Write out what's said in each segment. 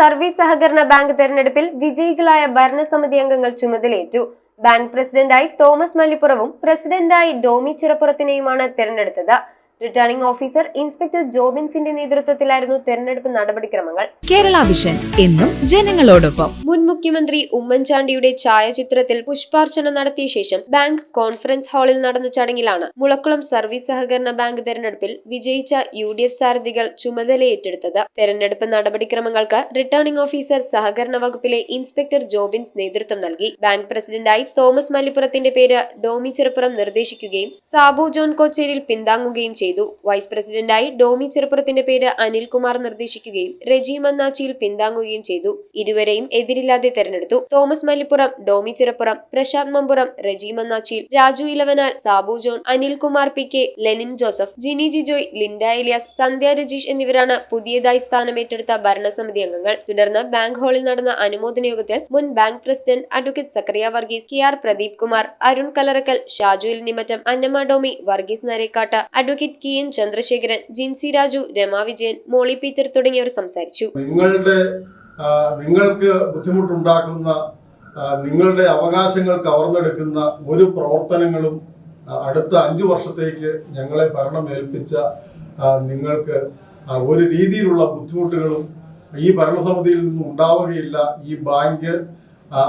Service സഹകരണ bank തെരഞ്ഞെടുപ്പിൽ വിജയികളായ ഭരണസമിതി അംഗങ്ങൾ ചുമതലയേറ്റു. ബാങ്ക് പ്രസിഡന്റായി തോമസ് മല്ലിപ്പുറവും പ്രസിഡന്റായി ഡോമി ചിറപ്പുറത്തിനെയുമാണ് തെരഞ്ഞെടുത്തത്. റിട്ടേണിംഗ് ഓഫീസർ ഇൻസ്പെക്ടർ ജോബിൻസിന്റെ നേതൃത്വത്തിലായിരുന്നു തെരഞ്ഞെടുപ്പ് നടപടിക്രമങ്ങൾ. കേരള വിഷൻ എന്നും ജനങ്ങളോടൊപ്പം. മുൻ മുഖ്യമന്ത്രി ഉമ്മൻചാണ്ടിയുടെ ഛായാചിത്രത്തിൽ പുഷ്പാർച്ചന നടത്തിയ ശേഷം ബാങ്ക് കോൺഫറൻസ് ഹാളിൽ നടന്ന ചടങ്ങിലാണ് മുളക്കുളം സർവീസ് സഹകരണ ബാങ്ക് തെരഞ്ഞെടുപ്പിൽ വിജയിച്ച UDF സാരഥികൾ ചുമതലയേറ്റെടുത്തത്. തെരഞ്ഞെടുപ്പ് നടപടിക്രമങ്ങൾക്ക് റിട്ടേണിംഗ് ഓഫീസർ സഹകരണ വകുപ്പിലെ ഇൻസ്പെക്ടർ ജോബിൻസ് നേതൃത്വം നൽകി. ബാങ്ക് പ്രസിഡന്റായി തോമസ് മല്ലിപ്പുറത്തിന്റെ പേര് ഡോമി ചിറപ്പുറം നിർദ്ദേശിക്കുകയും സാബു ജോൺ കോച്ചേരിൽ പിന്താങ്ങുകയും ചെയ്തു. വൈസ് പ്രസിഡന്റായി ഡോമി ചിറപ്പുറത്തിന്റെ പേര് അനിൽകുമാർ നിർദ്ദേശിക്കുകയും റെജി മന്നാച്ചിയിൽ പിന്താങ്ങുകയും ചെയ്തു. ഇരുവരെയും എതിരില്ലാതെ തെരഞ്ഞെടുത്തു. തോമസ് മല്ലിപ്പുറം, ഡോമി ചിറപ്പുറം, പ്രശാന്ത് മമ്പുറം, റെജി മന്നാച്ചിയിൽ, രാജു ഇലവനാൽ, സാബു ജോൺ, അനിൽകുമാർ PK, ലെനിൻ ജോസഫ്, ജിനി ജിജോയ്, ലിൻഡ എലിയാസ്, സന്ധ്യ രജീഷ് എന്നിവരാണ് പുതിയതായി സ്ഥാനമേറ്റെടുത്ത ഭരണസമിതി അംഗങ്ങൾ. തുടർന്ന് ബാങ്ക് ഹാളിൽ നടന്ന അനുമോദന യോഗത്തിൽ മുൻ bank president advocate Zachariah Varghese, KR Pradeep Kumar, Arun Kalarackal, Shaju Nimattam, Annamma Domi, Varghese Narekkatt, advocate KN Chandrasekharan, Jincy Raju, Rama Vijayan, Molly Peter തുടങ്ങിയവർ സംസാരിച്ചു. നിങ്ങൾക്ക് ബുദ്ധിമുട്ടുണ്ടാക്കുന്ന, നിങ്ങളുടെ അവകാശങ്ങൾ കവർന്നെടുക്കുന്ന ഒരു പ്രവർത്തനങ്ങളും അടുത്ത 5 വർഷത്തേക്ക് ഞങ്ങളെ ഭരണം ഏൽപ്പിച്ച നിങ്ങൾക്ക് ഒരു രീതിയിലുള്ള ബുദ്ധിമുട്ടുകളും ഈ ഭരണസമിതിയിൽ നിന്നും ഉണ്ടാവുകയില്ല. ഈ ബാങ്ക്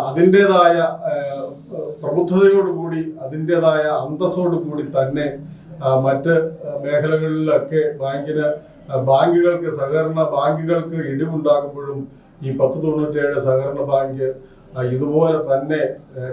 അതിൻ്റെതായ പ്രബുദ്ധതയോടുകൂടി, അതിൻ്റെതായ അന്തസ്സോടുകൂടി തന്നെ മറ്റ് മേഖലകളിലൊക്കെ ബാങ്കുകൾക്ക്, സഹകരണ ബാങ്കുകൾക്ക് ഇടിവുണ്ടാകുമ്പോഴും ഈ 1097 സഹകരണ ബാങ്ക് ഇതുപോലെ തന്നെ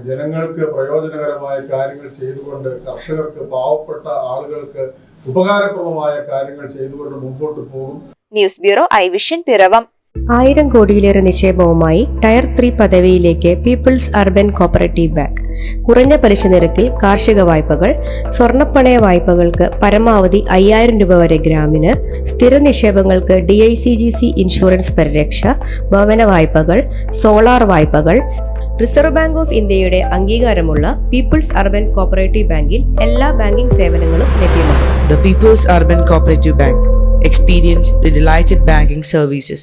ജനങ്ങൾക്ക് പ്രയോജനകരമായ കാര്യങ്ങൾ ചെയ്തുകൊണ്ട്, കർഷകർക്ക്, പാവപ്പെട്ട ആളുകൾക്ക് ഉപകാരപ്രദമായ കാര്യങ്ങൾ ചെയ്തുകൊണ്ട് മുമ്പോട്ട് പോകും. News bureau, I Vision, Piravam. 1000 കോടിയിലേറെ നിക്ഷേപവുമായി ടയർ 3 പദവിയിലേക്ക് പീപ്പിൾസ് അർബൻ കോപ്പറേറ്റീവ് ബാങ്ക്. കുറഞ്ഞ പലിശ നിരക്കിൽ കാർഷിക വായ്പകൾ, സ്വർണ്ണപ്പണയ വായ്പകൾക്ക് പരമാവധി 5000 രൂപ വരെ ഗ്രാമിന്, സ്ഥിര നിക്ഷേപങ്ങൾക്ക് DICGC ഇൻഷുറൻസ് പരിരക്ഷ, ഭവന വായ്പകൾ, സോളാർ വായ്പകൾ. റിസർവ് ബാങ്ക് ഓഫ് ഇന്ത്യയുടെ അംഗീകാരമുള്ള പീപ്പിൾസ് അർബൻ കോപ്പറേറ്റീവ് ബാങ്കിൽ എല്ലാ ബാങ്കിംഗ് സേവനങ്ങളും ലഭ്യമാണ്. The People's Urban Cooperative Bank. Experience the delighted banking services.